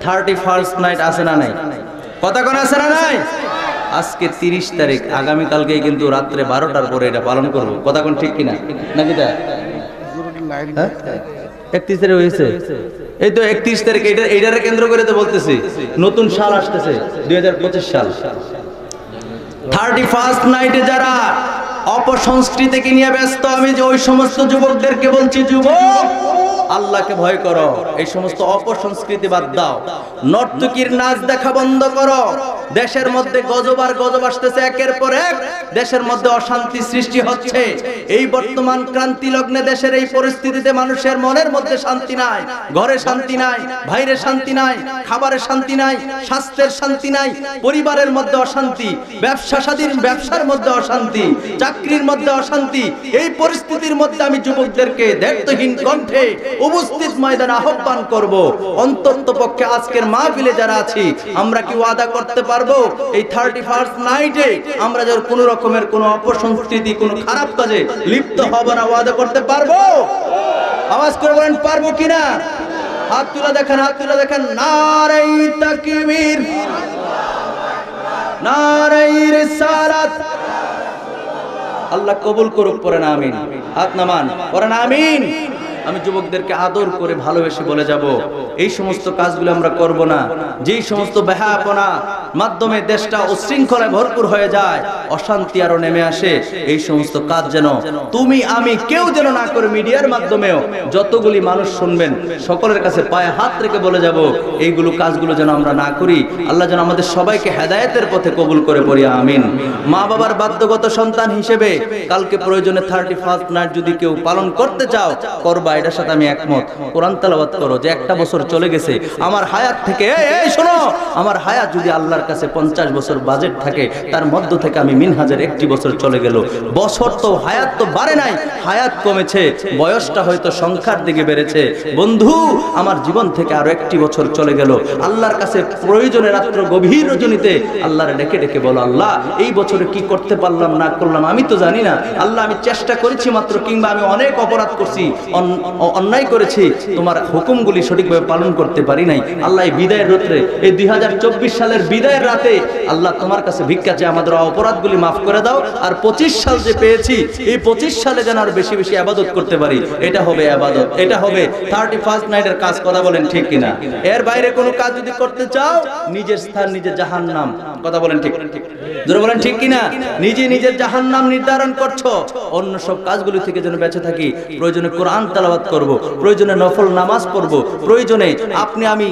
31st night আছে না নাই? কথা কোন আছে না নাই? আজকে 30 তারিখ, আগামী কালকে কিন্তু রাত্রে 12টার পরে এটা পালন করব। কথা কোন ঠিক কিনা নাকি? তা 31 তারিখ হয়েছে, এই তো 31 তারিখ। এইটারে কেন্দ্র করে তো বলতেছি নতুন সাল আসতেছে 2025 সাল। 31st নাইটে যারা অপসংস্কৃতিকে নিয়ে ব্যস্ত, আমি যে ওই সমস্ত যুবকদেরকে বলছি, যুবক আল্লাহকে ভয় করো, এই সমস্ত অপসংস্কৃতি বাদ দাও, নর্তকীর নাচ দেখা বন্ধ করো। দেশের মধ্যে গজব আর গজব আসতেছে, একের পর এক দেশের মধ্যে অশান্তি সৃষ্টি হচ্ছে। এই বর্তমান ক্রান্তি লগ্নে দেশের এই পরিস্থিতিতে মানুষের মনের মধ্যে শান্তি নাই, ঘরে শান্তি নাই, বাইরে শান্তি নাই, খাবারের শান্তি নাই, স্বাস্থ্যের শান্তি নাই, পরিবারের মধ্যে অশান্তি, ব্যবসার মধ্যে অশান্তি, চাকরির মধ্যে অশান্তি। এই পরিস্থিতির মধ্যে আমি যুবকদেরকে দায়িত্বহীন কণ্ঠে উপস্থিত ময়দানে আহ্বান করব, অন্ততপক্ষে আজকের মাহফিলে যারা আছি আমরা কি ওয়াদা করতে পারবো এই 31st নাইটে আমরা যেন কোনো রকমের কোনো অপসংস্কৃতি, কোনো খারাপ কাজে লিপ্ত হব না? ওয়াদা করতে পারবো? আওয়াজ করে বলেন পারবো কিনা? হাত তুলে দেখেন, হাত তুলে দেখেন। নারে তাকবীর, নারে রিসালাত। আল্লাহ কবুল করুক, পড়েন আমিন। হাত নামান, পড়েন আমিন। আমি যুবকদেরকে আদর করে ভালোবেসে বলে যাব, এই সমস্ত কাজগুলো আমরা করব না। যেই সমস্ত বেহায়াপনা মাধ্যমে দেশটা উচ্ছৃঙ্খলায় ভরপুর হয়ে যায়, অশান্তি আরো নেমে আসে, এই সমস্ত কাজ যেন তুমি আমি কেউ যেন না করে। মিডিয়ার মাধ্যমেও যতগুলি মানুষ শুনবেন, সকলের কাছে পায়ে হাত রেখে বলে যাব, এইগুলো কাজগুলো যেন আমরা না করি। আল্লাহ যেন আমাদের সবাইকে হেদায়েতের পথে কবুল করে পড়ি, আমিন। মা বাবার বাধ্যগত সন্তান হিসেবে কালকে প্রয়োজনে 31st নাইট যদি কেউ পালন করতে চাও, করবা, এটার সাথে আমি একমত। কোরআন তেলাওয়াত করো যে একটা বছর চলে গেছে আমার হায়াত থেকে, এই শোনো, আমার হায়াত যদি আল্লাহর কাছে 50 বছর বাজেট থাকে, তার মধ্য থেকে আমি মিনহাজের 1টি বছর চলে গেল। বছর তো হায়াত তো বাড়ে নাই, হায়াত কমেছে, বয়সটা হয়তো সংখ্যার দিকে বেড়েছে। বন্ধু, আমার জীবন থেকে আরো 1টি বছর চলে গেল। আল্লাহর কাছে প্রয়োজনে রাত্র গভীর রজনীতে আল্লাহরে ডেকে ডেকে বলো, আল্লাহ এই বছরে কি করতে পারলাম না করলাম আমি তো জানি না। আল্লাহ আমি চেষ্টা করেছি মাত্র, কিংবা আমি অনেক অপরাধ করছি, অন্যায় করেছি, তোমার হুকুমগুলি সঠিকভাবে পালন করতে পারি নাই। আল্লাহ এই বিদায়ের রাতে, এই 2024 সালের বিদায়ের রাতে আল্লাহ তোমার কাছে ভিক্ষা চাই, আমাদের অপরাধগুলি মাফ করে দাও। আর 25 সাল যে পেয়েছি, এই 25 সালে যেন আর বেশি বেশি ইবাদত করতে পারি। এটা হবে ইবাদত, এটা হবে 31st নাইটের কাজ। কথা বলেন ঠিক কিনা? এর বাইরে কোনো কাজ যদি করতে চাও, নিজের স্থান নিজের জাহান্নাম। কথা বলেন ঠিক, জোরে বলেন ঠিক কিনা? নিজে নিজের জাহান্নাম নির্ধারণ করছো। অন্য সব কাজগুলি থেকে যেন বেঁচে থাকি। প্রয়োজনে কোরআন তেলাওয়াত করব, প্রয়োজনে নফল নামাজ পড়ব, প্রয়োজনে আপনি আমি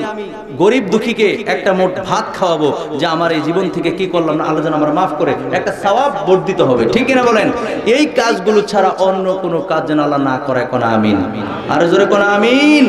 গরিব দুঃখীকে একটা মোট ভাত খাওয়াবো, যে আমার এই জীবন থেকে কি করলাম না, আল্লাহ যেন আমরা মাফ করে, একটা সওয়াব বর্ধিত হবে। ঠিক কিনা বলেন? এই কাজগুলো ছাড়া অন্য কোনো কাজ যেন আল্লাহ না করে। কোন আমিন? আর জোরে কোন আমিন?